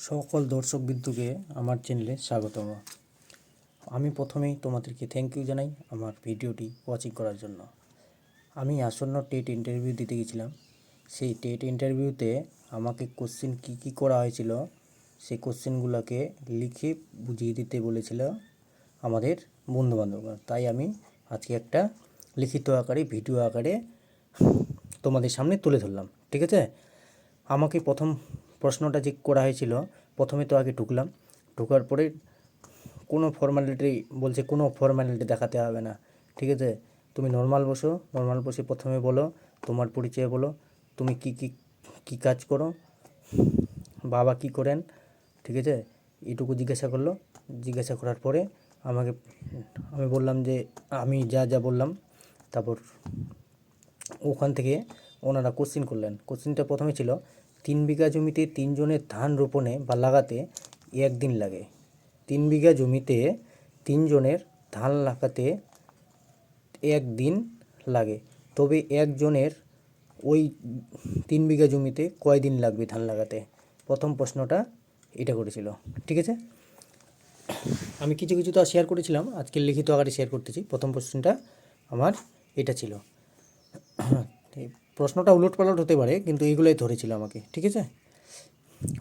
সকল দর্শক বিন্দুকে আমার চ্যানেলে স্বাগতম। আমি প্রথমেই তোমাদেরকে থ্যাংক ইউ জানাই আমার ভিডিওটি ওয়াচিং করার জন্য। আমি আসন্ন টেট ইন্টারভিউ দিতে গেছিলাম। সেই টেট ইন্টারভিউতে আমাকে কোশ্চেন কী করা হয়েছিল সেই কোশ্চেনগুলোকে লিখে বুঝিয়ে দিতে বলেছিল আমাদের বন্ধুবান্ধবরা। তাই আমি আজকে একটা লিখিত আকারে ভিডিও আকারে তোমাদের সামনে তুলে ধরলাম। ঠিক আছে, আমাকে প্রথম প্রশ্নটা যে করা হয়েছিল, প্রথমে তো আগে ঢোকার পরে কোনো ফর্মালিটি বলছে, কোনো ফর্মালিটি দেখাতে হবে না। ঠিক আছে, তুমি নর্মাল বসে প্রথমে বলো তোমার পরিচয়, বলো তুমি কী কাজ করো, বাবা কি করেন। ঠিক আছে, এটুকু জিজ্ঞাসা করলো। জিজ্ঞাসা করার পরে আমি বললাম যে আমি যা বললাম। তারপর ওখান থেকে ওনারা কোশ্চেন করলেন। কোশ্চেনটা প্রথমে ছিল 3 বিঘা জমিতে 3 জনের ধান রোপণে বা লাগাতে 1 দিন লাগে। 3 বিঘা জমিতে 3 জনের ধান লাগাতে 1 দিন লাগে, তবে একজনের ওই 3 বিঘা জমিতে কয় দিন লাগবে ধান লাগাতে? প্রথম প্রশ্নটা এটা করেছিল। ঠিক আছে, আমি কিছু তো শেয়ার করেছিলাম, আজকে লিখিত আকারে শেয়ার করতেছি। প্রথম প্রশ্নটা আমার এটা ছিল। প্রশ্নটা উলটপালট হতে পারে, কিন্তু এইগুলোই ধরেছিল আমাকে। ঠিক আছে,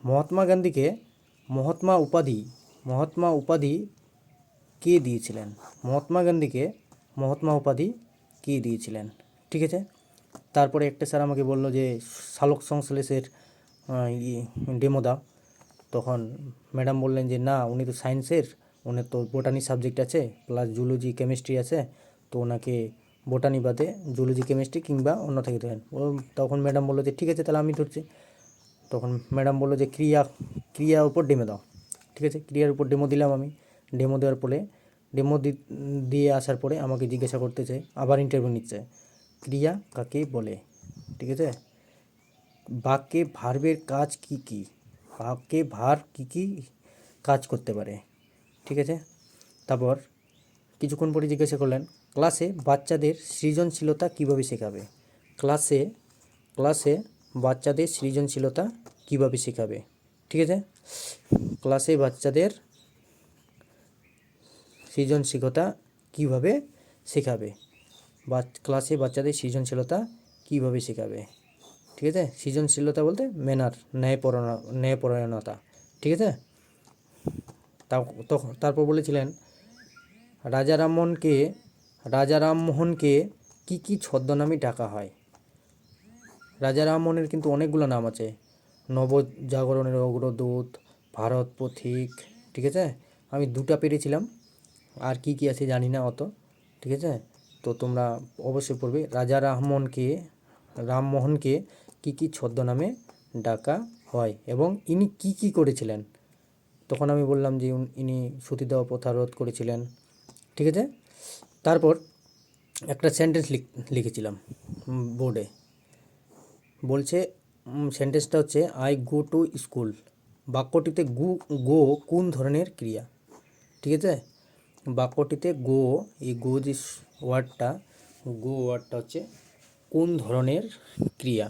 মহাত্মা গান্ধীকে মহাত্মা উপাধি কে দিয়েছিলেন? মহাত্মা গান্ধীকে মহাত্মা উপাধি কে দিয়েছিলেন? ঠিক আছে, তারপরে একটা স্যার আমাকে বললো যে সালোক সংশ্লেষের ডেমো দাও। তখন ম্যাডাম বললেন যে না, উনি তো সায়েন্সের, ওনার তো বোটানি সাবজেক্ট আছে, প্লাস জুলজি কেমিস্ট্রি আছে, তো ওনাকে বোটানি বাদে জুলজি কেমিস্ট্রি কিংবা অন্য থেকে দেবেন। তখন ম্যাডাম বললো যে ঠিক আছে, তাহলে আমি ধরছি। তখন ম্যাডাম বললো যে ক্রিয়ার উপর ডেমো দাও। ঠিক আছে, ক্রিয়ার উপর ডেমো দিলাম আমি। ডেমো দেওয়ার পরে দিয়ে আসার পরে আমাকে জিজ্ঞাসা করতেছে, আবার ইন্টারভিউ নিচ্ছে, ক্রিয়া কাকে বলে? ঠিক আছে, বাক্যে ভার্বের কাজ কী? বাক্যে ভার কী কাজ করতে পারে? ঠিক আছে, তারপর কিছুক্ষণ পরে জিজ্ঞাসা করলেন, ক্লাসে বাচ্চাদের সৃজনশীলতা কীভাবে শেখাবে? ক্লাসে বাচ্চাদের সৃজনশীলতা কীভাবে শেখাবে? ঠিক আছে, ক্লাসে বাচ্চাদের সৃজনশীলতা কীভাবে শেখাবে? ক্লাসে বাচ্চাদের সৃজনশীলতা কীভাবে শেখাবে? ঠিক আছে, সৃজনশীলতা বলতে ম্যানার, ন্যায়পরায়ণতা। ঠিক আছে, তারপর বলেছিলেন রাজা রামমোহনকে কী ছদ্মনামে ডাকা হয়? রাজা রামমোহনের কিন্তু অনেকগুলো নাম আছে। নবজাগরণের অগ্রদূত, ভারত পথিক। ঠিক আছে, আমি 2টা পেরেছিলাম, আর কি আছে জানি না অত। ঠিক আছে, তো তোমরা অবশ্যই পড়বে। রাজা রামমোহনকে কী ছদ্মনামে ডাকা হয় এবং ইনি কী করেছিলেন? তখন আমি বললাম যে ইনি সতীদাহ প্রথা রোধ করেছিলেন। ঠিক আছে, তারপর একটা সেন্টেন্স লিখেছিলাম বোর্ডে। বলছে সেন্টেন্সটা হচ্ছে আই গো টু স্কুল। বাক্যটিতে গো কোন ধরনের ক্রিয়া? ঠিক আছে, বাক্যটিতে এই গো যে ওয়ার্ডটা হচ্ছে কোন ধরনের ক্রিয়া?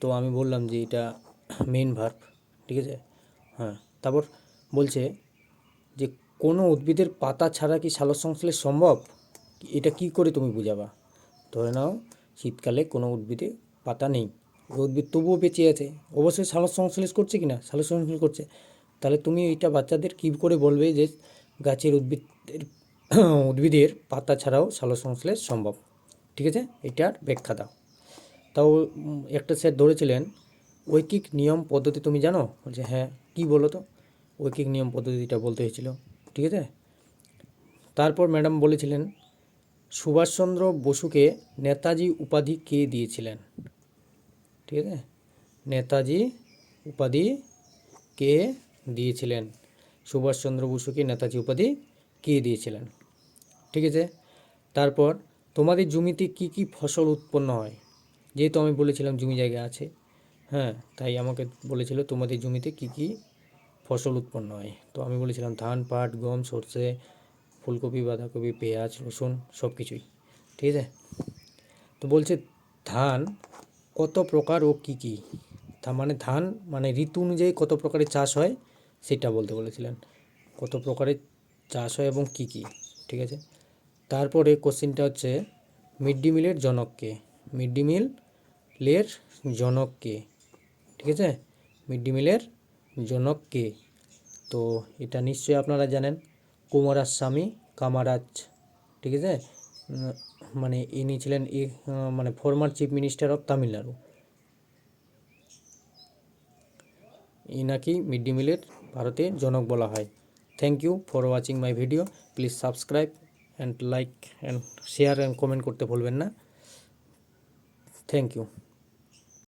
তো আমি বললাম যে এটা মেইন ভার্ব। ঠিক আছে, হ্যাঁ। তারপর বলছে যে কোনো উদ্ভিদের পাতা ছাড়া কি সালোকসংশ্লেষ সম্ভব? এটা কি করে তুমি বুঝাবা? ধরে নাও শীতকালে কোনো উদ্ভিদে পাতা নেই, উদ্ভিদ তবুও বেঁচে আছে, অবশ্যই সালোকসংশ্লেষ করছে কি না? সালোকসংশ্লেষ করছে। তাহলে তুমি এটা বাচ্চাদের কী করে বলবে যে গাছের উদ্ভিদের পাতা ছাড়াও সালোকসংশ্লেষ সম্ভব? ঠিক আছে, এটার ব্যাখ্যা দাও। তাও একটা স্যার ধরেছিলেন ঐকিক নিয়ম পদ্ধতি তুমি জানো? বলছে হ্যাঁ। কী বলো তো? ঐকিক নিয়ম পদ্ধতিটা বলতে হয়েছিল। ঠিক আছে, তারপর ম্যাডাম বলেছিলেন সুভাষচন্দ্র বসুকে নেতাজি উপাধি কে দিয়েছিলেন? ঠিক আছে, নেতাজি উপাধি কে দিয়েছিলেন? সুভাষচন্দ্র বসুকে নেতাজি উপাধি কে দিয়েছিলেন? ঠিক আছে, তারপর তোমাদের জমিতে কি ফসল উৎপন্ন হয়? যেহেতু আমি বলেছিলাম জমি জায়গা আছে, হ্যাঁ, তাই আমাকে বলেছিল তোমাদের জমিতে কি ফসল উৎপন্ন হয়। তো আমি বলেছিলাম ধান, পাট, গম, সর্ষে, ফুলকপি, বাঁধাকপি, পেঁয়াজ, রসুন, সব কিছুই। ঠিক আছে, তো বলছে ধান কত প্রকার ও কী? মানে ধান মানে ঋতু অনুযায়ী কত প্রকারের চাষ হয় সেটা বলতে বলেছিলেন, কত প্রকারের চাষ হয় এবং কি কি। ঠিক আছে, তারপরে কোশ্চেনটা হচ্ছে মিড ডে মিলের জনক কে? মিড ডে মিলের জনক কে? ঠিক আছে, মিড ডে মিলের জনক কে? তো এটা নিশ্চয়ই আপনারা জানেন, কুমারাস্বামী কামারাজ। ঠিক আছে, মানে ইনি ছিলেন মানে former chief minister of Tamil Nadu. ইনাকি মিড ডে মিলের ভারতে জনক বলা হয়। Thank you for watching my video. Please subscribe and like and share and comment করতে ভুলবেন না। Thank you.